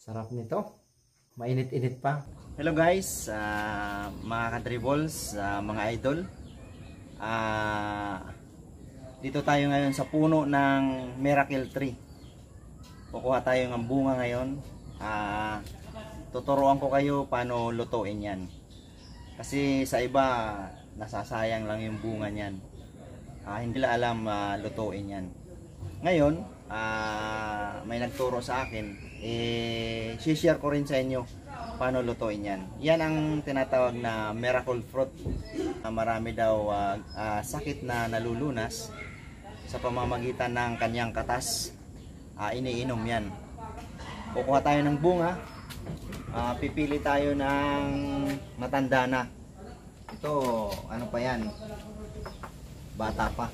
Sarap nito. Mainit-init pa. Hello guys, mga kadriballs, mga idol. Dito tayo ngayon sa puno ng Miracle Tree. Kukuha tayo ng bunga ngayon. Tuturuan ko kayo paano lutuin yan. Kasi sa iba, nasasayang lang yung bunga niyan. Hindi lang alam lutuin yan. Ngayon, may nagturo sa akin. Share ko rin sa inyo paano lutuin yan. Yan ang tinatawag na miracle fruit. Marami daw sakit na nalulunas sa pamamagitan ng kanyang katas. Iniinom yan. Kukuha tayo ng bunga. Pipili tayo ng matanda na. Ito, ano pa yan? Bata pa.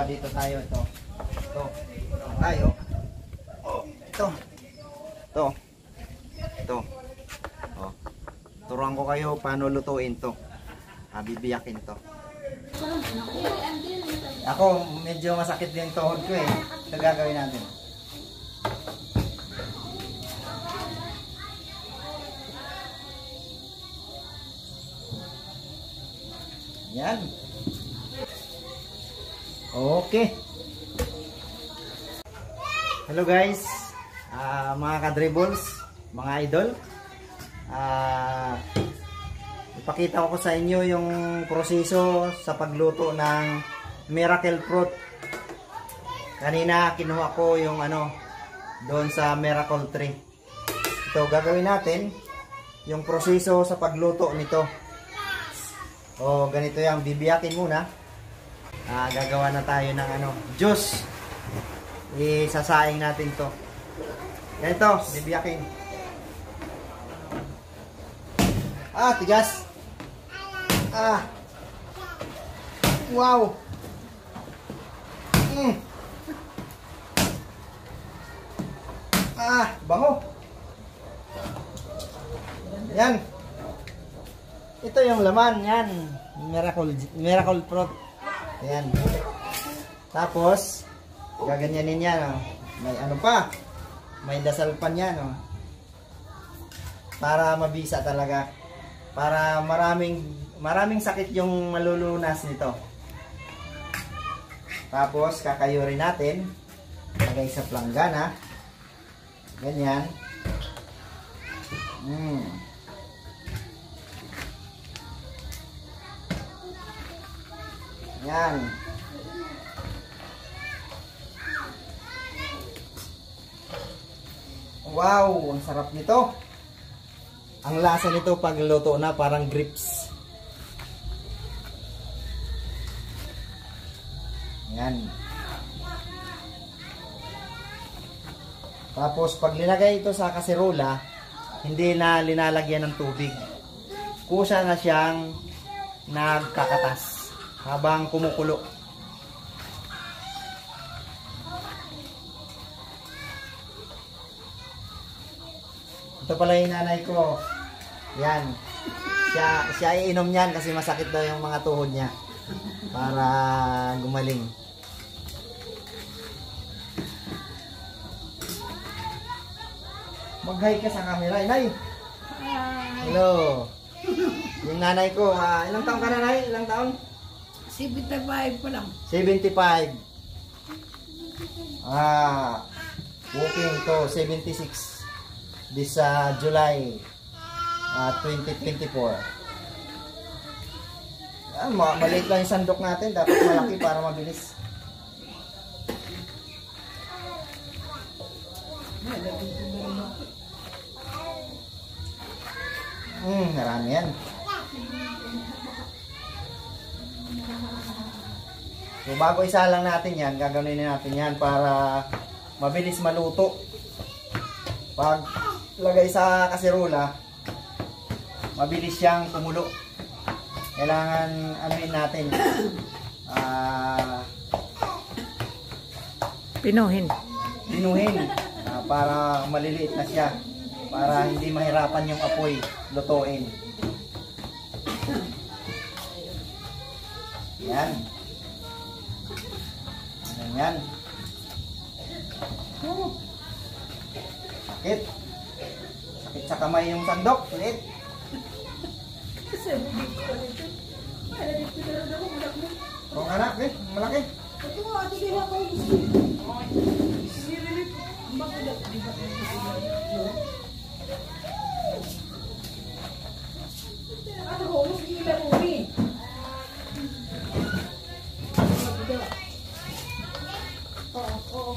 Dito tayo ito. Ito. Tayo. Ito. Ito. Ito. Turuan ko kayo paano lutuin to. Bibiyakin to. Ako, medyo masakit yung tuhod ko eh. Ito gagawin natin. Yan. Okay. Hello guys. Mga kadriballs, mga idol. Ipakita ko sa inyo yung proseso sa pagluto ng miracle fruit. Kanina kinuha ko yung doon sa miracle tree. Ito gagawin natin yung proseso sa pagluto nito. Ganito yan, bibiyakin muna. Gagawa na tayo ng juice. Isasaing natin to. Ganito, bibiyakin. Tigas. Wow. Bango. Yan. Ito yung laman, yan. Miracle fruit. Yan. Tapos, gaganyanin yan. May pa. May dasal pa yan. Para mabisa talaga. Para maraming sakit yung malulunas nito. Tapos, kakayurin natin. Lagay sa planggana. Ganyan. Yan. Wow, ang sarap nito. Ang lasa nito pag luto na parang grapes. Yan. Tapos pag linagay ito sa kaserola, hindi na linalagyan ng tubig. Kusa na siyang nagkakatas habang kumukulo. Ito pala yung nanay ko. Yan. Siya iinom niyan kasi masakit daw yung mga tuhod niya. Para gumaling. Mag-hi ka sa camera, Nay. Hello. Yung nanay ko, ilang taon ka na, Nay? Ilang taon? 75 pa lang. 75. Walking to 76. This July 2024. Maliit lang yung sandok natin. Dapat malaki para mabilis. Marami yan. So bago isa lang natin yan, gagawin natin yan para mabilis maluto. Pag lagay sa kaserola, mabilis siyang kumulo. Kailangan anuhin natin. Pinuhin. Para maliliit na siya. Para hindi mahirapan yung apoy lutuin. Yan. Yan. Sakit. Sakit sa kamay yung sandok. Ulit. Sabi ko nito. Para dito na daw malaki. Kung anak, malaki. Ito nga, ate kaya ko. Sirili. Bakit di ba ko? Ano ko, hindi mo rin. Oo.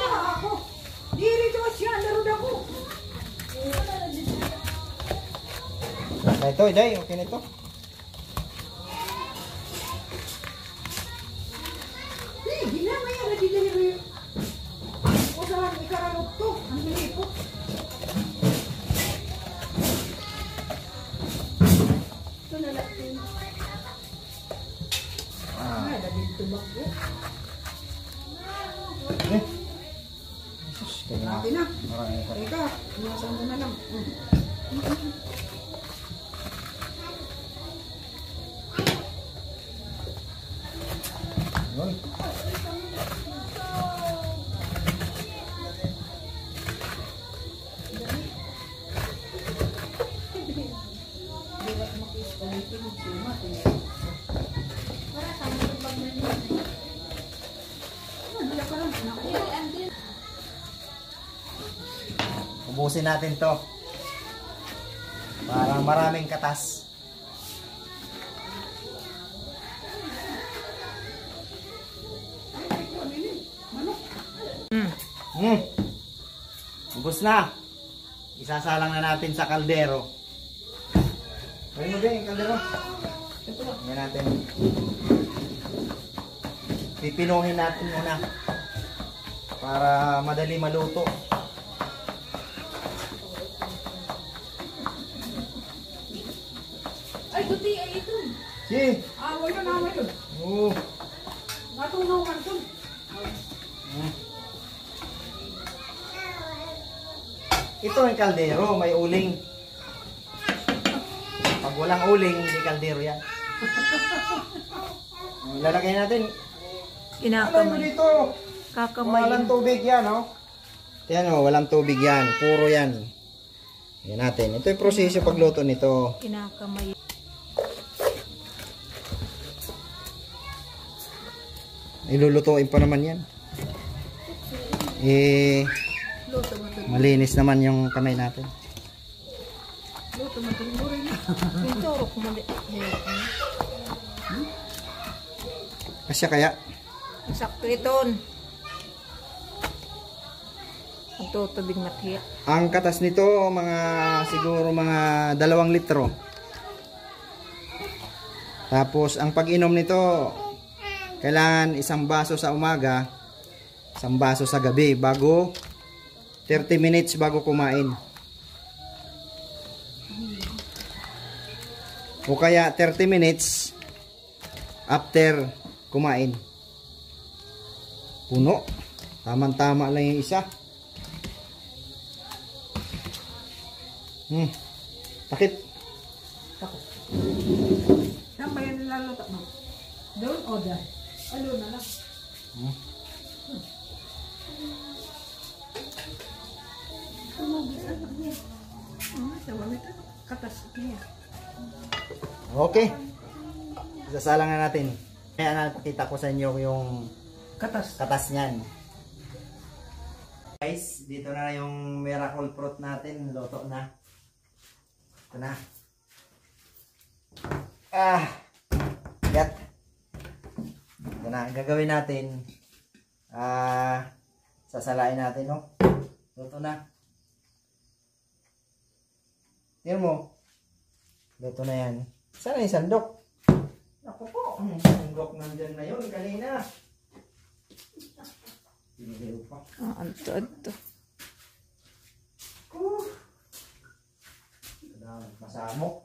Ako. Diri to siya, narod ako. Ito, Day, okay na ito. Ginamay na dito ni o sa ikaralot to. Ang bilipo. Ito na lang. Ay, dito bago. Ate na. Teka, inasan mo na lang. Yun. Ubusin natin to para maraming katas. Ubus na. Isasalang na natin sa kaldero. Ayun mo ba yung kaldero? Yan natin. Pipinuhin natin muna para madali maluto. Ay, tuti ay ito. Si. Away yun, away yun. Oo. Natunaw man ito. Ito ang kaldero, may uling. Pag walang uling, hindi kaldero yan. Lalagay natin. Ano mo Kinakamay. dito? Kakamay. Walang tubig yan, oh. Yan, oh, walang tubig yan. Puro yan. Yan natin. Ito yung proseso pagluto nito. Kinakamay. Ilulutuin pa naman yan. Luto mo ito. Malinis naman yung kamay natin. Luto mo ito. Murin na. Yung torok mo. Kasya kaya? Sakto iton. Magtutubig mathiya. Ang katas nito, siguro mga 2 litro. Tapos, ang pag-inom nito, kailangan 1 baso sa umaga, 1 baso sa gabi, 30 minutes bago kumain. O kaya 30 minutes after kumain. Puno. Tama-tama lang yung isa. Takip. Saan ba yan nilaluto mo? Doon o dyan? Alo na lang. Okay. Sasalang na natin. Kaya nakita ko sa inyo yung katas niyan. Guys, dito na yung miracle fruit natin. Luto na. Ito na. Gat. Ito na. Ang gagawin natin. Sasalain natin, no? Luto na. Tingnan mo. Luto na yan. Sana yung sandok? Ako po. Sandok nandyan na yun kanina. Piniliw pa. Ito. Masamok.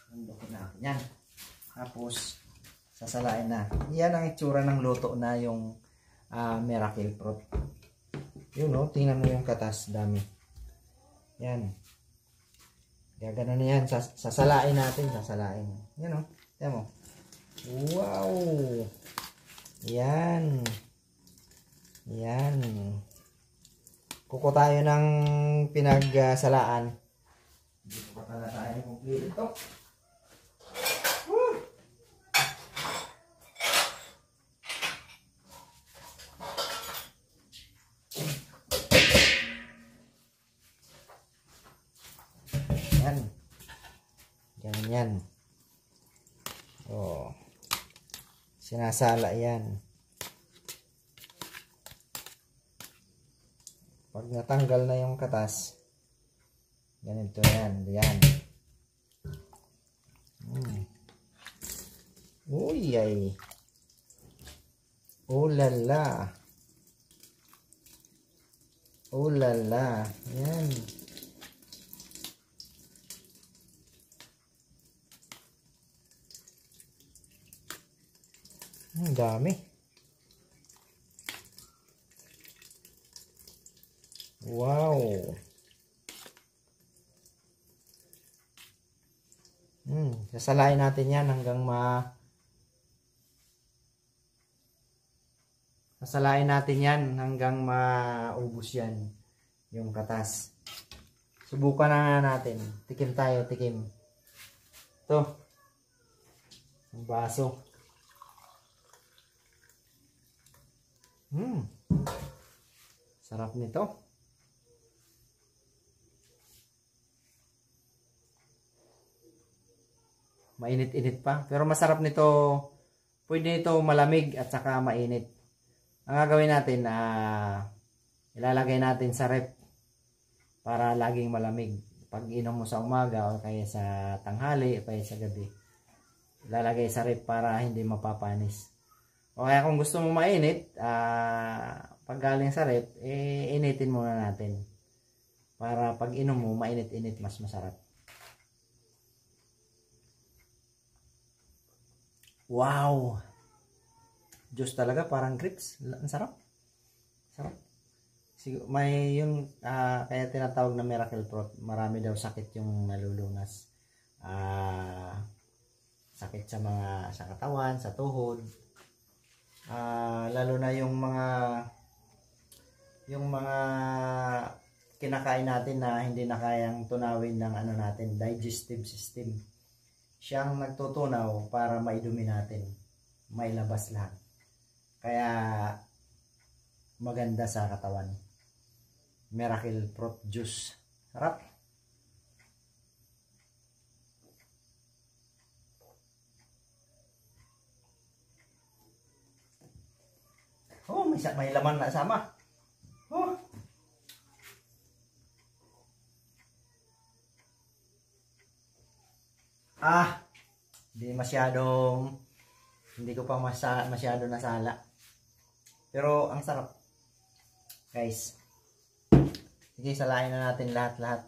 Sandokin natin yan. Tapos, sasalain na. Yan ang itsura ng luto na yung miracle fruit. Yun, no? Tingnan mo yung katas. Dami. Yan. Gagano na yan. Sasalain natin. Sasalain. Yan, no? Tingnan mo. Wow! Yan. Yan. Kuko tayo ng pinagsalaan. Dito pa pala tayo complete ito. Yan. Ganyan. Oh. Sinasala yan. Pag natanggal na yung katas, ganito yan. Yan. Uy ay. Oh lala. Oh lala. Yan. Ang dami. Wow. Sasalain natin yan hanggang sasalain natin yan hanggang maubos yan yung katas. Subukan na natin. Tikim tayo, tikim. Ito. Ang baso. Sarap nito. Mainit-init pa. Pero masarap nito. Pwede ito malamig at saka mainit. Ang gagawin natin, ilalagay natin sa rep para laging malamig. Pag inom mo sa umaga o kaya sa tanghali o kaya sa gabi, ilalagay sa rep para hindi mapapanis. O kaya kung gusto mo mainit, pag galing sa rep, initin muna natin. Para pag inom mo, mainit-init, mas masarap. Wow! Juice talaga, parang grapes. Ang sarap. Sarap. May yung, kaya tinatawag na miracle fruit. Marami daw sakit yung nalulunas. Sakit sa katawan, sa tuhod. Lalo na yung mga kinakain natin na hindi na kayang tunawin ng natin, digestive system. Siyang nagtutunaw para maidumi natin, mailabas lahat. Kaya maganda sa katawan. Miracle fruit juice. Sarap. Oh, may laman na sama. Oh. Hindi ko pa masyado nasala. Pero ang sarap. Guys. Sige, salain na natin lahat-lahat.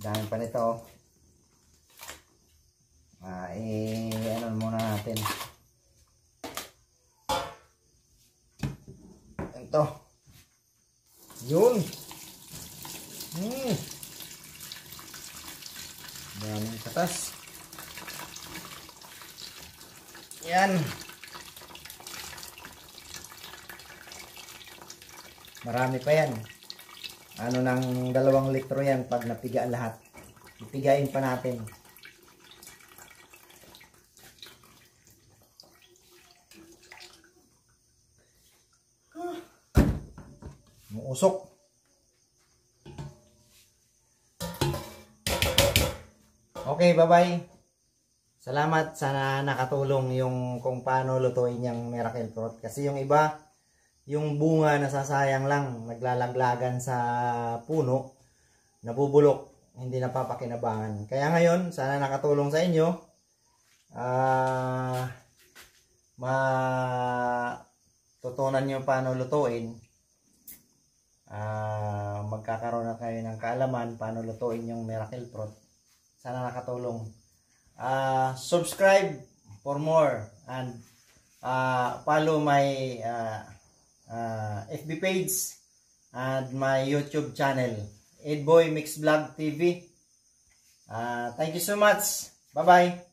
Dami pa nito. Ano muna natin. Ito. Yun. Daming katas. Yan. Marami pa yan. Ano ng 2 litro yan pag napiga lahat. Ipigain pa natin. Muusok. Okay, bye-bye. Salamat, sana nakatulong yung kung paano lutuin yung miracle fruit. Kasi yung iba, yung bunga nasasayang lang, naglalaglagan sa puno, nabubulok, hindi napapakinabangan. Kaya ngayon, sana nakatulong sa inyo. Matutunan nyo paano lutuin. Magkakaroon na kayo ng kaalaman paano lutuin yung miracle fruit. Sana nakatulong. Subscribe for more and follow my FB page and my YouTube channel, Edboy Mix Vlog TV. Thank you so much. Bye-bye.